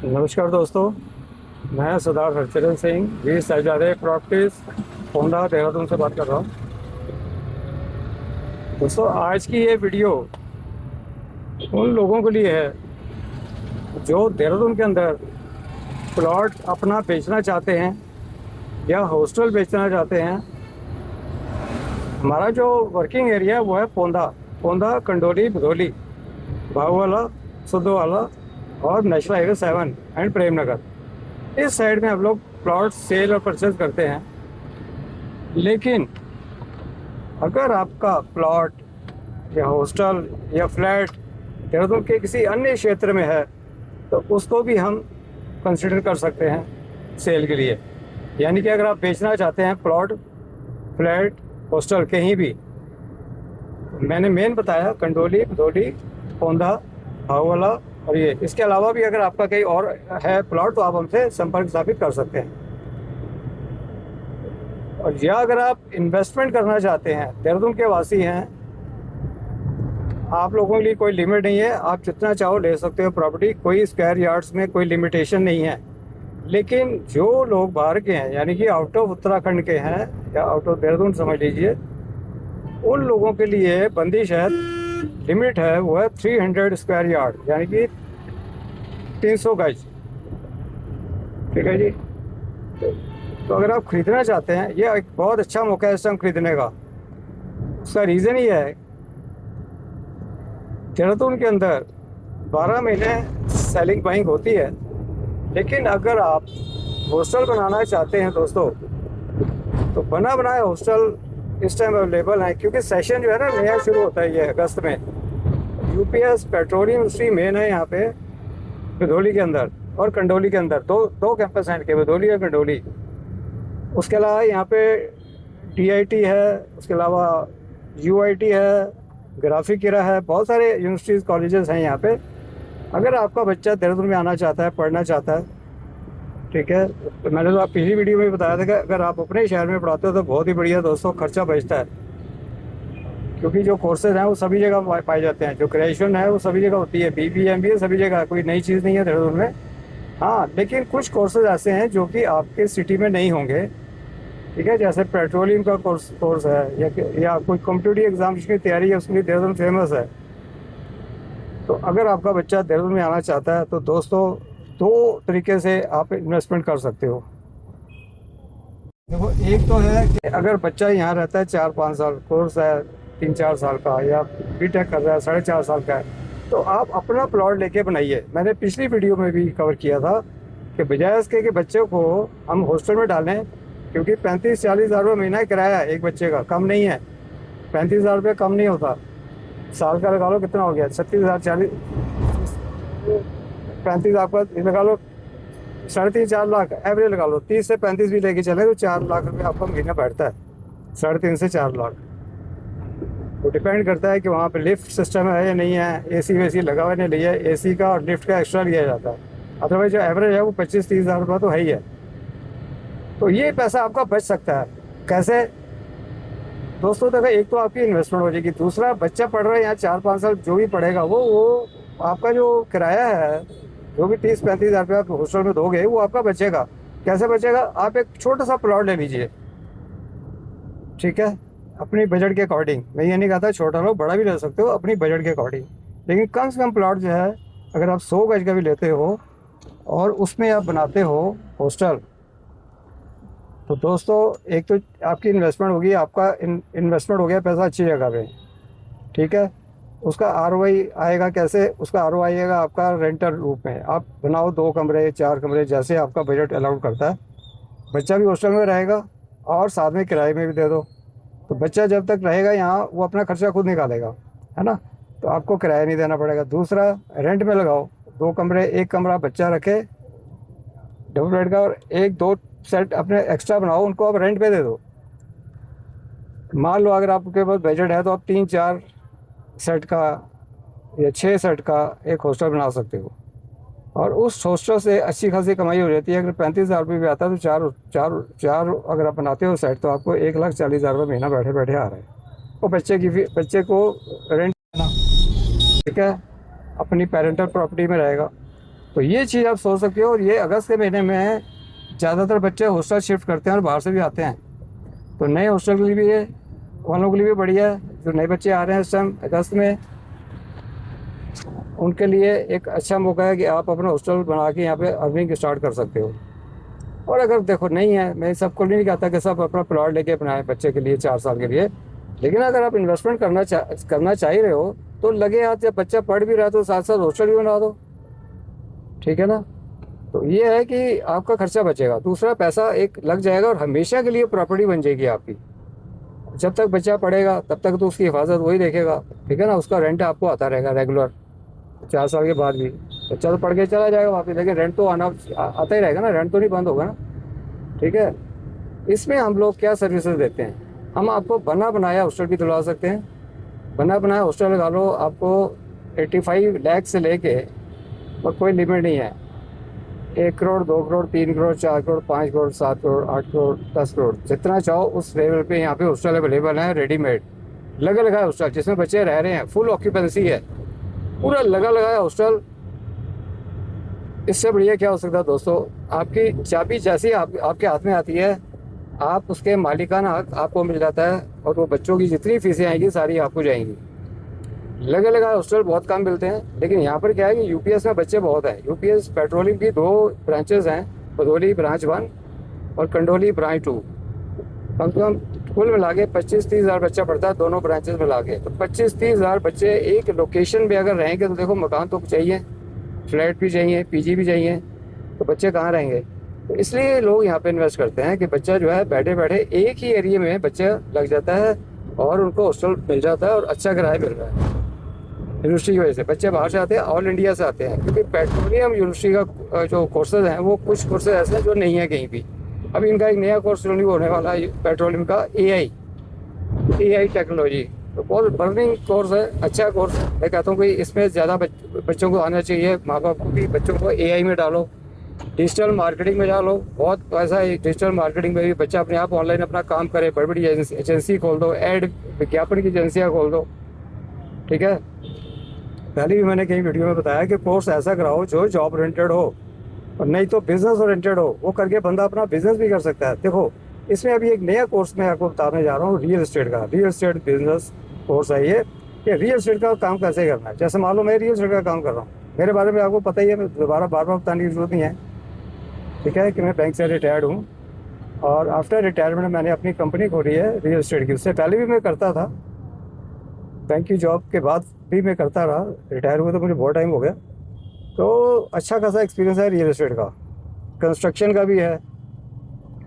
नमस्कार दोस्तों, मैं सरदार हरचरण सिंह वीर साहिबजादे प्रॉपर्टीज होंडा देहरादून से बात कर रहा हूँ। दोस्तों, आज की ये वीडियो उन लोगों के लिए है जो देहरादून के अंदर प्लॉट अपना बेचना चाहते हैं या हॉस्टल बेचना चाहते हैं। हमारा जो वर्किंग एरिया है वो है पोंदा, कंडोली, भदोली, भागवाला, सुद्धवाला और national highway 7 and Prem Nagar. इस साइड में हम लोग प्लॉट सेल और परचेज करते हैं। लेकिन अगर आपका प्लॉट या हॉस्टल या फ्लैट देहरादून के किसी अन्य क्षेत्र में है तो उसको भी हम कंसिडर कर सकते हैं सेल के लिए। यानी कि अगर आप बेचना चाहते हैं प्लॉट, फ्लैट, हॉस्टल कहीं भी, मैंने मेन बताया कंडोली, भदोली, पोंदा, भागवाला और ये। इसके अलावा भी अगर आपका कहीं और है प्लॉट तो आप हमसे संपर्क स्थापित कर सकते हैं। और या अगर आप इन्वेस्टमेंट करना चाहते हैं, देहरादून के वासी हैं, आप लोगों के लिए कोई लिमिट नहीं है, आप जितना चाहो ले सकते हो प्रॉपर्टी। कोई स्क्वायर यार्ड्स में कोई लिमिटेशन नहीं है। लेकिन जो लोग बाहर के हैं, यानी कि आउट ऑफ उत्तराखंड के हैं या आउट ऑफ देहरादून समझ लीजिए, उन लोगों के लिए बंदिश है, लिमिट है, वो है 300 स्क्वायर यार्ड, यानी कि 300 गज। ठीक है जी। तो अगर आप ख़रीदना चाहते हैं, ये एक बहुत अच्छा मौका है इस टाइम ख़रीदने का। उसका रीज़न ये है, देहरादून के अंदर 12 महीने सेलिंग बाइंग होती है। लेकिन अगर आप हॉस्टल बनाना चाहते हैं दोस्तों, तो बना बनाया हॉस्टल इस टाइम अवेलेबल है, क्योंकि सेशन जो है ना नया शुरू होता है ये अगस्त में। यूपीएस पेट्रोलियम इंडस्ट्री मेन है यहाँ पे भदोली के अंदर और कंडोली के अंदर। दो कैंपस हैं इनके, भदोली और कंडोली। उसके अलावा यहाँ पे टीआईटी है, उसके अलावा यूआईटी है, ग्राफिक है, बहुत सारे यूनिवर्सिटीज़ कॉलेजेस हैं यहाँ पे। अगर आपका बच्चा देहरादून में आना चाहता है, पढ़ना चाहता है, ठीक है, तो मैंने तो आप पिछली वीडियो में बताया था कि अगर आप अपने शहर में पढ़ाते हो तो बहुत ही बढ़िया दोस्तों, खर्चा बचता है। क्योंकि जो कोर्सेज हैं वो सभी जगह पाए जाते हैं, जो ग्रेजुएशन है वो सभी जगह होती है, बीबीए एमबीए सभी जगह, कोई नई चीज़ नहीं है देहरादून में। हाँ, लेकिन कुछ कोर्सेज ऐसे हैं जो कि आपके सिटी में नहीं होंगे। ठीक है, जैसे पेट्रोलियम का कोर्स है या कोई कॉम्पिटिटिव एग्जामिनेशन की तैयारी है, उसके लिए देहरादून फेमस है। तो अगर आपका बच्चा देहरादून में आना चाहता है तो दोस्तों, दो तरीके से आप इन्वेस्टमेंट कर सकते हो। देखो, एक तो है कि अगर बच्चा यहाँ रहता है 4-5 साल, कोर्स है 3-4 साल का, या बीटेक कर रहा है 4.5 साल का है, तो आप अपना प्लॉट लेके बनाइए। मैंने पिछली वीडियो में भी कवर किया था कि बजाय इसके कि बच्चों को हम हॉस्टल में डालें, क्योंकि 35-40 हज़ार रुपये महीना किराया है एक बच्चे का, कम नहीं है। 35 हज़ार रुपये कम नहीं होता। साल का लगा लो कितना हो गया, 36,000, 40, 35 आपका लगा लो, 3.5-4 लाख एवरेज लगा लो। 30 से 35 भी लेके चले तो 4 लाख रुपये आपका महीना बैठता है, 3.5 से 4 लाख। तो डिपेंड करता है कि वहाँ पे लिफ्ट सिस्टम है या नहीं है, एसी वेसी लगा हुआ नहीं लिया, एसी का और लिफ्ट का एक्स्ट्रा लिया जाता है। अदरवाइज जो एवरेज है वो 25-30 हज़ार रुपये तो है ही है। तो ये पैसा आपका बच सकता है। कैसे दोस्तों? देखो, एक तो आपकी इन्वेस्टमेंट हो जाएगी, दूसरा बच्चा पढ़ रहा है यहाँ 4-5 साल, जो भी पढ़ेगा वो आपका जो किराया है, जो भी 30-35 हज़ार रुपये आप हॉस्टल में दोगे, वो आपका बचेगा। कैसे बचेगा? आप एक छोटा सा प्लॉट ले लीजिए, ठीक है, अपनी बजट के अकॉर्डिंग। मैं ये नहीं कहता छोटा लो, बड़ा भी ले सकते हो अपनी बजट के अकॉर्डिंग। लेकिन कम से कम प्लॉट जो है, अगर आप 100 गज का भी लेते हो और उसमें आप बनाते हो हॉस्टल, तो दोस्तों एक तो आपकी इन्वेस्टमेंट होगी, आपका इन्वेस्टमेंट हो गया पैसा अच्छी जगह पे, ठीक है। उसका आरओआई आएगा कैसे? उसका आरओआई आएगा आपका रेंटल रूप में। आप बनाओ 2 कमरे, 4 कमरे, जैसे आपका बजट अलाउड करता है। बच्चा भी हॉस्टल में रहेगा और साथ में किराए में भी दे दो, तो बच्चा जब तक रहेगा यहाँ वो अपना खर्चा खुद निकालेगा, है ना। तो आपको किराया नहीं देना पड़ेगा। दूसरा, रेंट में लगाओ, 2 कमरे, 1 कमरा बच्चा रखे डबल बेड का, और 1-2 सेट अपने एक्स्ट्रा बनाओ, उनको आप रेंट पे दे दो। मान लो अगर आपके पास बजट है तो आप 3-4 सेट का या 6 सेट का एक हॉस्टल बना सकते हो, और उस हॉस्टल से अच्छी खासी कमाई हो जाती है। अगर 35 हज़ार रुपये भी आता है तो चार अगर आप बनाते हो सेट, तो आपको 1,40,000 रुपये महीना बैठे बैठे आ रहा है। वो बच्चे को रेंट देना, ठीक है, अपनी पेरेंटल प्रॉपर्टी में रहेगा। तो ये चीज़ आप सोच सकते हो। और ये अगस्त के महीने में ज़्यादातर बच्चे हॉस्टल शिफ्ट करते हैं और बाहर से भी आते हैं, तो नए हॉस्टल के लिए भी ये वालों के लिए भी बढ़िया है। जो नए बच्चे आ रहे हैं इस टाइम अगस्त में, उनके लिए एक अच्छा मौका है कि आप अपना हॉस्टल बना के यहाँ पे अर्निंग स्टार्ट कर सकते हो। और अगर देखो नहीं है, मैं सबको नहीं कहता कि सब अपना प्लॉट लेके अपनाए बच्चे के लिए 4 साल के लिए, लेकिन अगर आप इन्वेस्टमेंट करना चाह रहे हो तो लगे हाथ, जब बच्चा पढ़ भी रहा है तो साथ साथ हॉस्टल भी बना दो, ठीक है ना। तो ये है कि आपका खर्चा बचेगा, दूसरा पैसा एक लग जाएगा और हमेशा के लिए प्रॉपर्टी बन जाएगी आपकी। जब तक बच्चा पढ़ेगा तब तक तो उसकी हिफाजत वही देखेगा, ठीक है ना। उसका रेंट आपको आता रहेगा रेगुलर, 4 साल के बाद भी बच्चा तो पढ़ के चला जाएगा वापस, लेकिन रेंट तो आता ही रहेगा ना, रेंट तो नहीं बंद होगा ना, ठीक है। इसमें हम लोग क्या सर्विसेज देते हैं, हम आपको बना बनाया हॉस्टल भी दिलवा सकते हैं। बना बनाया हॉस्टल लगा लो, आपको 85 लाख से लेके और कोई लिमिट नहीं है, 1 करोड़, 2 करोड़, 3 करोड़, 4 करोड़, 5 करोड़, 7 करोड़, 8 करोड़, 10 करोड़, जितना चाहो उस लेवल पे यहाँ पे हॉस्टल अवेलेबल है, रेडीमेड लगा लगाया हॉस्टल जिसमें बच्चे रह रहे हैं, फुल ऑक्यूपेंसी है, पूरा लगा लगाया हॉस्टल। इससे बढ़िया क्या हो सकता है दोस्तों। आपकी चाबी जैसी आपके हाथ में आती है, आप उसके मालिकाना हक आपको मिल जाता है और वो बच्चों की जितनी फीसें आएंगी सारी आपको जाएंगी। लगे लगाए हॉस्टल बहुत कम मिलते हैं, लेकिन यहाँ पर क्या है कि यूपीएस में बच्चे बहुत हैं। यूपीएस पेट्रोलिंग की 2 ब्रांचेस हैं, भदोली ब्रांच 1 और कंडोली ब्रांच 2। कम से कम कुल मिला के 25-30 हज़ार बच्चा पढ़ता है दोनों ब्रांचेस मिला के। तो 25-30 हज़ार बच्चे एक लोकेशन पे अगर रहेंगे तो देखो मकान तो चाहिए, फ्लैट भी चाहिए, पीजी भी चाहिए, तो बच्चे कहाँ रहेंगे। तो इसलिए लोग यहाँ पे इन्वेस्ट करते हैं कि बच्चा जो है बैठे बैठे एक ही एरिया में बच्चा लग जाता है और उनको हॉस्टल मिल जाता है और अच्छा किराया मिल रहा है। यूनिवर्सिटी की वजह से बच्चे बाहर से आते हैं, ऑल इंडिया से आते हैं, क्योंकि पेट्रोलियम यूनिवर्सिटी का जो कोर्सेज हैं वो कुछ कोर्सेज ऐसे हैं जो नहीं है कहीं भी। अभी इनका एक नया कोर्स रिन्यू होने वाला है पेट्रोलियम का, एआई टेक्नोलॉजी, तो बहुत बर्निंग कोर्स है, अच्छा कोर्स। मैं कहता हूँ कि इसमें ज़्यादा बच्चों को आना चाहिए, माँ बाप को भी बच्चों को एआई में डालो, डिजिटल मार्केटिंग में डालो। बहुत पैसा है डिजिटल मार्केटिंग में भी, बच्चा अपने आप ऑनलाइन अपना काम करे, बड़ी बड़ी एजेंसी खोल दो, एड विज्ञापन की एजेंसियाँ खोल दो, ठीक है। पहले भी मैंने कई वीडियो में बताया कि कोर्स ऐसा कराओ जो जॉब ओरिएंटेड हो और नहीं तो बिजनेस ओरिएंटेड हो, वो करके बंदा अपना बिजनेस भी कर सकता है। देखो इसमें अभी एक नया कोर्स मैं आपको बताने जा रहा हूँ, रियल एस्टेट का, रियल एस्टेट बिजनेस कोर्स है ये, कि रियल एस्टेट का काम कैसे करना है। जैसे मान लो मैं रियल एस्टेट का काम कर रहा हूँ, मेरे बारे में आपको पता ही है, मैं दोबारा बार बार बताने की जरूरत नहीं है, ठीक है, कि मैं बैंक से रिटायर्ड हूँ और आफ्टर रिटायरमेंट मैंने अपनी कंपनी खोली है रियल एस्टेट की। उससे पहले भी मैं करता था, बैंक की जॉब के बाद भी मैं करता रहा, रिटायर हुए तो मुझे बहुत टाइम हो गया। तो अच्छा खासा एक्सपीरियंस है रियल एस्टेट का, कंस्ट्रक्शन का भी है,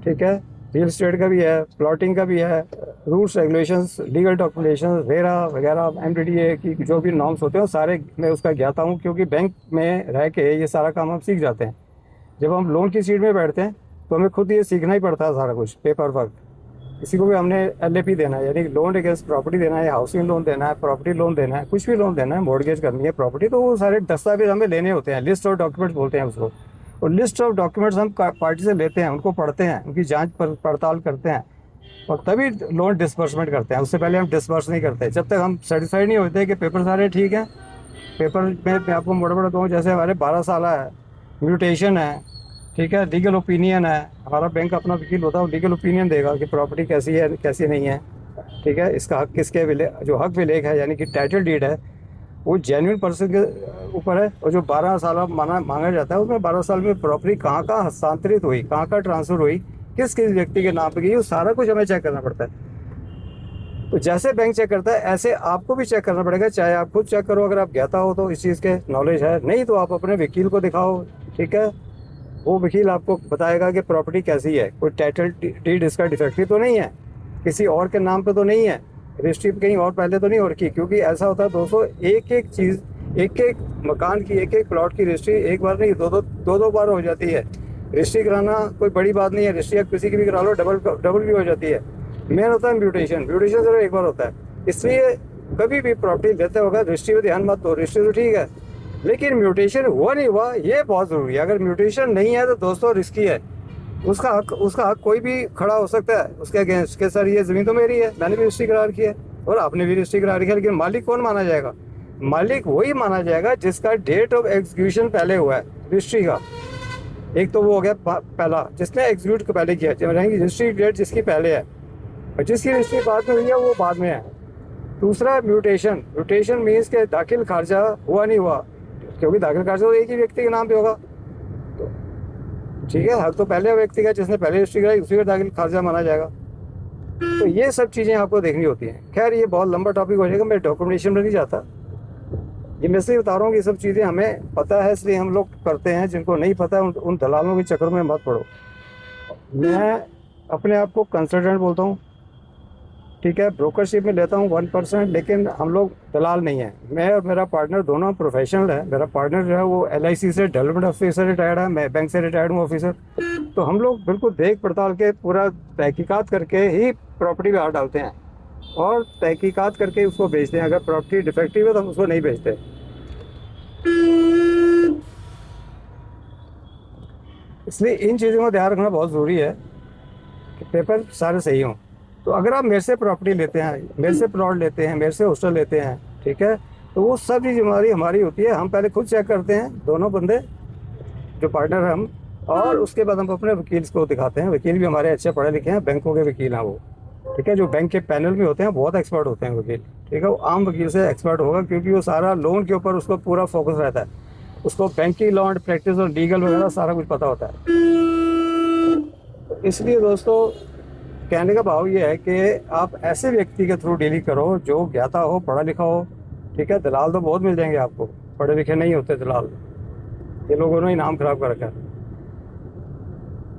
ठीक है, रियल एस्टेट का भी है, प्लॉटिंग का भी है, rules regulations, legal documentation RERA वगैरह, एमडीडीए की जो भी नॉर्म्स होते हैं सारे मैं उसका ज्ञाता हूँ, क्योंकि बैंक में रह के ये सारा काम हम सीख जाते हैं। जब हम लोन की सीट में बैठते हैं तो हमें खुद ये सीखना ही पड़ता है सारा कुछ, पेपर वर्क। किसी को भी हमने एलएपी देना है, यानी लोन अगेंस्ट प्रॉपर्टी देना है, हाउसिंग लोन देना है, प्रॉपर्टी लोन देना है, कुछ भी लोन देना है, मॉर्गेज करनी है प्रॉपर्टी, तो वो सारे दस्तावेज हमें लेने होते हैं, लिस्ट ऑफ डॉक्यूमेंट्स बोलते हैं उसको। और लिस्ट ऑफ डॉक्यूमेंट्स हम पार्टी से लेते हैं, उनको पढ़ते हैं, उनकी जांच पड़ताल करते हैं और तभी लोन डिसबर्समेंट करते हैं। उससे पहले हम डिसबर्स नहीं करते जब तक हम सेटिस्फाइड नहीं होते कि पेपर सारे ठीक हैं। पेपर में मैं आपको बड़ा बड़ा कहूँ, जैसे हमारे 12 साल है, म्यूटेशन है, ठीक है, लीगल ओपिनियन है, हमारा बैंक अपना वकील होता है, वो लीगल ओपिनियन देगा कि प्रॉपर्टी कैसी है कैसी नहीं है, ठीक है, इसका हक किसके जो हक विलेख है यानी कि टाइटल डीड है वो जेन्युइन पर्सन के ऊपर है। और जो 12 साल मांगा जाता है उसमें 12 साल में प्रॉपर्टी कहाँ कहाँ हस्तांतरित हुई, कहाँ कहाँ ट्रांसफ़र हुई, किस किस व्यक्ति के नाम पर गई, वो सारा कुछ हमें चेक करना पड़ता है। तो जैसे बैंक चेक करता है ऐसे आपको भी चेक करना पड़ेगा, चाहे आप खुद चेक करो अगर आप ज्ञाता हो तो, इस चीज़ के नॉलेज है, नहीं तो आप अपने वकील को दिखाओ, ठीक है, वो वकील आपको बताएगा कि प्रॉपर्टी कैसी है, कोई टाइटल डीड इसका डिफेक्टिव तो नहीं है, किसी और के नाम पे तो नहीं है, रजिस्ट्री कहीं और पहले तो नहीं हो रखी। क्योंकि ऐसा होता है दोस्तों, एक एक चीज़, एक एक मकान की, एक एक प्लॉट की रजिस्ट्री एक बार नहीं दो बार हो जाती है। रजिस्ट्री कराना कोई बड़ी बात नहीं है, रजिस्ट्री आप किसी की भी करा लो डबल भी हो जाती है। मेन होता है म्यूटेशन सिर्फ एक बार होता है। इसलिए कभी भी प्रॉपर्टी लेते होगा रजिस्ट्री पर ध्यान मत दो, रजिस्ट्री तो ठीक है लेकिन म्यूटेशन हुआ नहीं हुआ ये बहुत ज़रूरी है। अगर म्यूटेशन नहीं है तो दोस्तों रिस्की है, उसका हक कोई भी खड़ा हो सकता है उसके अगेंस्ट के, सर ये ज़मीन तो मेरी है, मैंने भी रजिस्ट्री करार की है और आपने भी रजिस्ट्री करार की है, लेकिन मालिक कौन माना जाएगा? मालिक वही माना जाएगा जिसका डेट ऑफ एग्जीक्यूशन पहले हुआ है। रजिस्ट्री का। एक तो वो हो गया पहला जिसने एग्जीक्यूट को पहले किया, जब रहेंगी रजिस्ट्री डेट जिसकी पहले है और जिसकी रजिस्ट्री बाद में हुई है वो बाद में है। दूसरा म्यूटेशन, म्यूटेशन मीन्स के दाखिल खारिजा हुआ नहीं हुआ, क्योंकि दाखिल खारिजा तो एक ही व्यक्ति के नाम पे होगा। तो ठीक है, हक तो पहले व्यक्ति का जिसने पहले रजिस्ट्री कराई उसी का दाखिल खारिजा माना जाएगा। तो ये सब चीज़ें आपको देखनी होती हैं। खैर ये बहुत लंबा टॉपिक हो जाएगा, मैं डॉक्यूमेंटेशन में नहीं जाता। ये मैं से बता रहा हूँ कि ये सब चीज़ें हमें पता है इसलिए हम लोग करते हैं, जिनको नहीं पता है उन दलालों के चक्कर में मत पड़ो। मैं अपने आप को कंसल्टेंट बोलता हूँ, ठीक है, ब्रोकरशिप में लेता हूँ 1%, लेकिन हम लोग दलाल नहीं हैं। मैं और मेरा पार्टनर दोनों प्रोफेशनल है। मेरा पार्टनर जो है वो LIC से डेवलपमेंट ऑफिसर रिटायर्ड है, मैं बैंक से रिटायर्ड हूँ ऑफिसर। तो हम लोग बिल्कुल देख पड़ताल के पूरा तहकीकात करके ही प्रॉपर्टी में हाथ डालते हैं और तहकीकात करके उसको बेचते हैं। अगर प्रॉपर्टी डिफेक्टिव है तो हम उसको नहीं बेचते। इसलिए इन चीज़ों का ध्यान रखना बहुत ज़रूरी है कि पेपर सारे सही हों। तो अगर आप मेरे से प्रॉपर्टी लेते हैं, मेरे से प्लॉट लेते हैं, मेरे से हॉस्टल लेते हैं, ठीक है, तो वो सब चीज़ हमारी होती है। हम पहले खुद चेक करते हैं, दोनों बंदे जो पार्टनर हैं हम, और उसके बाद हम अपने वकील को दिखाते हैं। वकील भी हमारे अच्छे पढ़े लिखे हैं, बैंकों के वकील हैं वो, ठीक है, जो बैंक के पैनल में होते हैं, बहुत एक्सपर्ट होते हैं वकील, ठीक है। वो आम वकील से एक्सपर्ट होगा क्योंकि वो सारा लोन के ऊपर उसको पूरा फोकस रहता है, उसको बैंकिंग लॉ एंड प्रैक्टिस और लीगल वगैरह सारा कुछ पता होता है। इसलिए दोस्तों कहने का भाव ये है कि आप ऐसे व्यक्ति के थ्रू डीलिंग करो जो ज्ञाता हो, पढ़ा लिखा हो, ठीक है। दलाल तो बहुत मिल जाएंगे आपको, पढ़े लिखे नहीं होते दलाल, ये लोगों ने ही नाम खराब कर रखा है।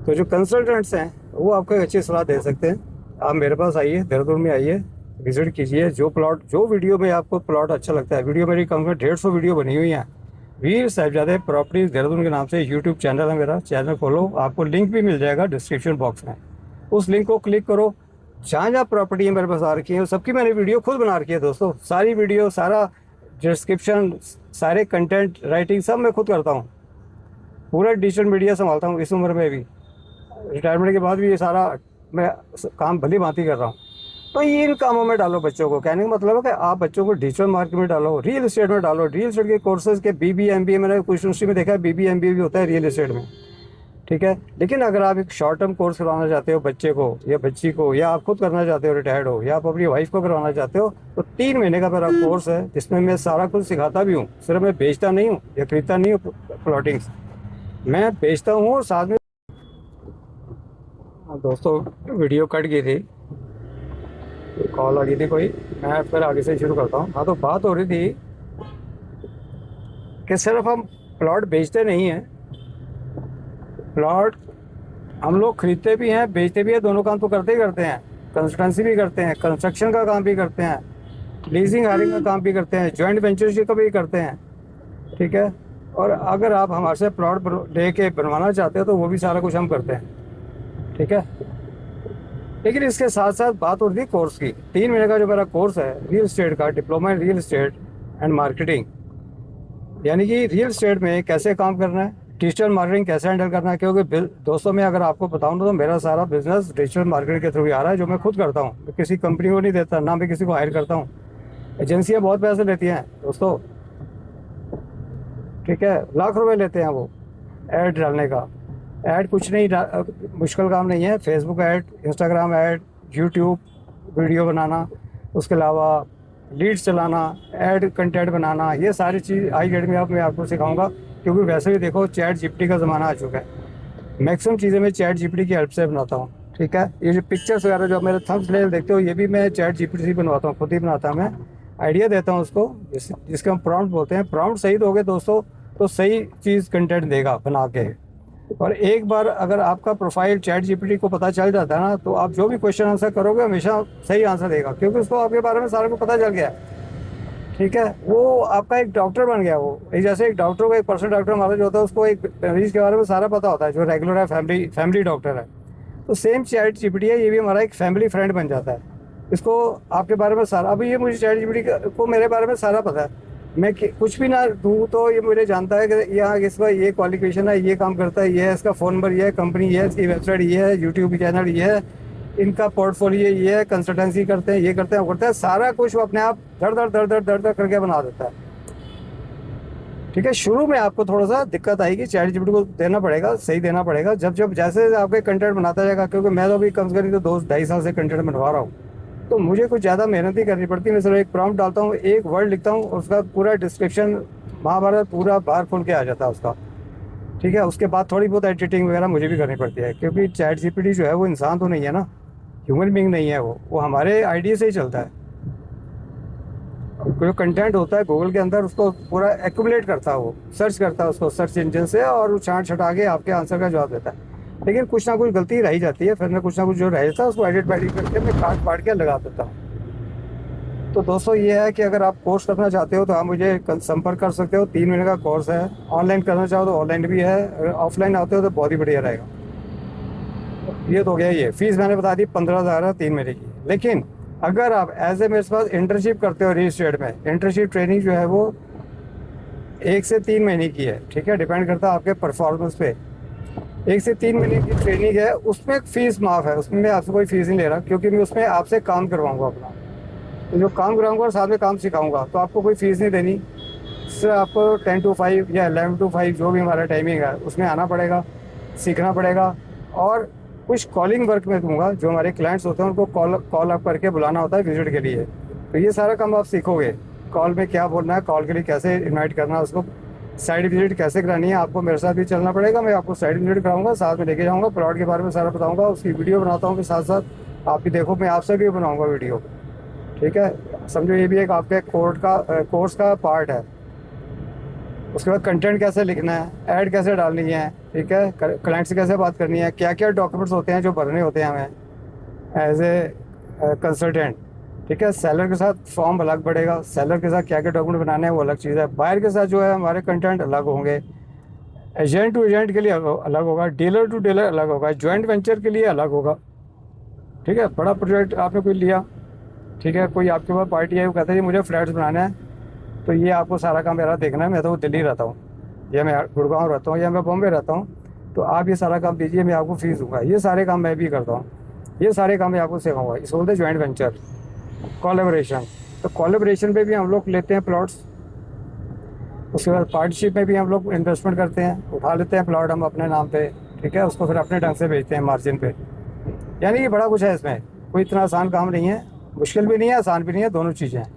तो जो कंसल्टेंट्स हैं वो आपको एक अच्छी सलाह दे सकते हैं। आप मेरे पास आइए, देहरादून में आइए, विजिट कीजिए। जो वीडियो में आपको प्लॉट अच्छा लगता है, वीडियो मेरी कम से 150 वीडियो बनी हुई हैं। वीर साहिबजादे प्रॉपर्टीज देहरादून के नाम से यूट्यूब चैनल है मेरा, चैनल खोलो, आपको लिंक भी मिल जाएगा डिस्क्रिप्शन बॉक्स में। उस लिंक को क्लिक करो, जहाँ जहाँ प्रॉपर्टी मेरे पास आ रखी है सबकी मैंने वीडियो खुद बना रखी है दोस्तों। सारी वीडियो, सारा डिस्क्रिप्शन, सारे कंटेंट राइटिंग सब मैं खुद करता हूँ। पूरा डिजिटल मीडिया संभालता हूँ इस उम्र में भी, रिटायरमेंट के बाद भी ये सारा मैं काम भली भांति कर रहा हूँ। तो ये इन कामों में डालो बच्चों को। कहने का मतलब है कि आप बच्चों को डिजिटल मार्केट में डालो, रियल एस्टेट में डालो। रियल एस्टेट के कोर्सेज के BBA MBA, मैंने कुछ यूनिवर्सिटी में देखा है BBA MBA भी होता है रियल एस्टेट में, ठीक है। लेकिन अगर आप एक शॉर्ट टर्म कोर्स करवाना चाहते हो बच्चे को या बच्ची को, या आप खुद करना चाहते हो, रिटायर्ड हो, या आप अपनी वाइफ को करवाना चाहते हो, तो 3 महीने का मेरा कोर्स है जिसमें मैं सारा कुछ सिखाता भी हूँ। सिर्फ मैं बेचता नहीं हूँ या खरीदता नहीं हूँ प्लॉटिंग्स, मैं बेचता हूँ और साथ में। दोस्तों वीडियो कट गई थी, कॉल आ गई थी कोई, मैं फिर आगे से शुरू करता हूँ। हाँ, तो बात हो रही थी कि सिर्फ हम प्लॉट बेचते नहीं हैं, प्लॉट हम लोग खरीदते भी हैं, बेचते भी हैं, दोनों काम तो करते ही करते हैं। कंसल्टेंसी भी करते हैं, कंस्ट्रक्शन का काम भी करते हैं, लीजिंग हायरिंग का काम भी करते हैं, जॉइंट वेंचर्स का भी करते हैं, ठीक है। और अगर आप हमारे से प्लॉट लेके बनवाना चाहते हो तो वो भी सारा कुछ हम करते हैं, ठीक है। लेकिन इसके साथ साथ बात होती है कोर्स की। 3 महीने का जो मेरा कोर्स है रियल एस्टेट का, diploma in real estate and marketing, यानी कि रियल एस्टेट में कैसे काम करना है, डिजिटल मार्केटिंग कैसे हैंडल करना है। क्योंकि दोस्तों मैं अगर आपको बताऊं तो मेरा सारा बिजनेस डिजिटल मार्केटिंग के थ्रू ही आ रहा है, जो मैं खुद करता हूं। मैं किसी कंपनी को नहीं देता, ना मैं किसी को हायर करता हूं। एजेंसियां बहुत पैसे लेती हैं दोस्तों, ठीक है, लाख रुपए लेते हैं वो ऐड डालने का। ऐड कुछ नहीं, मुश्किल काम नहीं है। Facebook ad, Instagram ad, YouTube video बनाना, उसके अलावा लीड्स चलाना, ऐड कंटेंट बनाना, ये सारी चीज़ आई डेट में मैं आपको सिखाऊंगा। क्योंकि वैसे भी देखो चैट जीपीटी का ज़माना आ चुका है, मैक्सिमम चीज़ें मैं चैट जीपीटी की हेल्प से बनाता हूँ, ठीक है। ये जो पिक्चर्स वगैरह जो मेरे थंबनेल देखते हो, ये भी मैं चैट जीपीटी से बनवाता हूँ, खुद ही बनाता हूँ मैं। आइडिया देता हूँ उसको, जिसके हम प्रॉम्प्ट बोलते हैं। प्रॉम्प्ट सही दोगे दोस्तों तो सही चीज़ कंटेंट देगा बना के। और एक बार अगर आपका प्रोफाइल चैट जीपीटी को पता चल जाता है ना, तो आप जो भी क्वेश्चन आंसर करोगे हमेशा सही आंसर देगा, क्योंकि उसको आपके बारे में सारा कुछ पता चल गया, ठीक है। वो आपका एक डॉक्टर बन गया। वो जैसे एक डॉक्टर को, एक पर्सनल डॉक्टर हमारा जो होता है, उसको एक मरीज के बारे में सारा पता होता है, जो रेगुलर है, फैमिली डॉक्टर है। तो सेम चैट जीपीटी है, ये भी हमारा एक फैमिली फ्रेंड बन जाता है। इसको आपके बारे में सारा, अभी ये मुझे चैट जीपीटी को मेरे बारे में सारा पता है। मैं कुछ भी ना दूँ तो ये मुझे जानता है कि यहाँ इसका ये क्वालिफिकेशन है, ये काम करता है, ये है इसका फ़ोन नंबर, ये है कंपनी, ये है इसकी वेबसाइट, ये है यूट्यूब चैनल, ये है इनका पोर्टफोलियो, ये है कंसल्टेंसी करते हैं, ये करते हैं, वो करते हैं, सारा कुछ वो अपने आप धड़ धड़ धड़ धड़ धड़ धड़ करके बना देता है। ठीक है, शुरू में आपको थोड़ा सा दिक्कत आएगी, चैट जीपीटी को देना पड़ेगा, सही देना पड़ेगा। जब जब जैसे आपके कंटेंट बनाता जाएगा, क्योंकि मैं तो अभी कम से कम तो 2-2.5 साल से कंटेंट बनवा रहा हूँ, तो मुझे कुछ ज़्यादा मेहनत ही करनी पड़ती है। मैं सिर्फ एक प्रॉम्प्ट डालता हूँ, एक वर्ड लिखता हूँ, उसका पूरा डिस्क्रिप्शन महाभारत पूरा बाहर खुल के आ जाता है उसका। ठीक है, उसके बाद थोड़ी बहुत एडिटिंग वगैरह मुझे भी करनी पड़ती है, क्योंकि चैट जीपीटी जो है वो इंसान तो नहीं है ना, ह्यूमन बीइंग नहीं है वो हमारे आइडिया से ही चलता है। जो कंटेंट होता है गूगल के अंदर, उसको पूरा एक्यूमुलेट करता है, वो सर्च करता है उसको सर्च इंजन से, और वो छांट छटा के आपके आंसर का जवाब देता है। लेकिन कुछ ना कुछ गलती रह ही जाती है, फिर मैं कुछ ना कुछ जो रह जाता है उसको एडिट वेडिट करके मैं काट पाट के लगा देता हूँ। तो दोस्तों ये है कि अगर आप कोर्स करना चाहते हो तो आप मुझे संपर्क कर सकते हो। 3 महीने का कोर्स है, ऑनलाइन करना चाहो तो ऑनलाइन भी है, अगर ऑफलाइन आते हो तो बहुत ही बढ़िया रहेगा। ये तो हो गया। ये फीस मैंने बता दी 15,000 है 3 महीने की। लेकिन अगर आप एज ए मेरे पास इंटर्नशिप करते हो रजिस्ट्रेड में, इंटर्नशिप ट्रेनिंग जो है वो 1 से 3 महीने की है। ठीक है, डिपेंड करता है आपके परफॉर्मेंस पे। 1 से 3 महीने की ट्रेनिंग है, उसमें फीस माफ़ है, उसमें मैं आपसे कोई फीस नहीं ले रहा, क्योंकि मैं उसमें आपसे काम करवाऊँगा अपना। तो जो काम कराऊंगा और साथ में काम सिखाऊंगा, तो आपको कोई फीस नहीं देनी। सिर्फ आपको 10 to 5 या 11 to 5 जो भी हमारा टाइमिंग है उसमें आना पड़ेगा, सीखना पड़ेगा। और कुछ कॉलिंग वर्क में दूंगा, जो हमारे क्लाइंट्स होते हैं उनको कॉल अप करके बुलाना होता है विजिट के लिए। तो ये सारा काम आप सीखोगे, कॉल में क्या बोलना है, कॉल के लिए कैसे इन्वाइट करना है उसको, साइड विजिट कैसे करानी है। आपको मेरे साथ भी चलना पड़ेगा, मैं आपको साइड विजिट कराऊंगा, साथ में लेके जाऊँगा, प्लॉट के बारे में सारा बताऊँगा, उसकी वीडियो बनाता हूँ, फिर साथ साथ आप भी देखो, मैं आपसे भी बनाऊँगा वीडियो। ठीक है, समझो ये भी एक आपके कोर्स का पार्ट है। उसके बाद कंटेंट कैसे लिखना है, ऐड कैसे डालनी है, ठीक है, क्लाइंट से कैसे बात करनी है, क्या क्या डॉक्यूमेंट्स होते हैं जो भरने होते हैं हमें एज ए कंसल्टेंट। ठीक है, सेलर के साथ फॉर्म अलग पड़ेगा, सेलर के साथ क्या क्या डॉक्यूमेंट बनाने हैं वो अलग चीज़ है। बायर के साथ जो है हमारे कंटेंट अलग होंगे, एजेंट टू एजेंट के लिए अलग होगा, डीलर टू डीलर अलग होगा, जॉइंट वेंचर के लिए अलग होगा। ठीक है, बड़ा प्रोजेक्ट आपने कोई लिया, ठीक है, कोई आपके पास पार्टी है, वो कहता है जी मुझे फ्लैट्स बनाना है, तो ये आपको सारा काम मेरा देखना है। मैं तो दिल्ली रहता हूँ, या मैं गुड़गांव रहता हूँ, या मैं बॉम्बे रहता हूँ, तो आप ये सारा काम दीजिए, मैं आपको फीस दूंगा। ये सारे काम मैं भी करता हूँ, ये सारे काम मैं आपको सिखाऊंगा। इस बोलते जॉइंट वेंचर, कोलैबोरेशन। तो कोलैबोरेशन पे भी हम लोग लेते हैं प्लॉट्स। उसके बाद पार्टनरशिप में भी हम लोग इन्वेस्टमेंट करते हैं, उठा लेते हैं प्लॉट हम अपने नाम पे। ठीक है, उसको फिर अपने ढंग से बेचते हैं मार्जिन पे। यानी कि बड़ा कुछ है इसमें, कोई इतना आसान काम नहीं है, मुश्किल भी नहीं है, आसान भी नहीं है, दोनों चीज़ें हैं।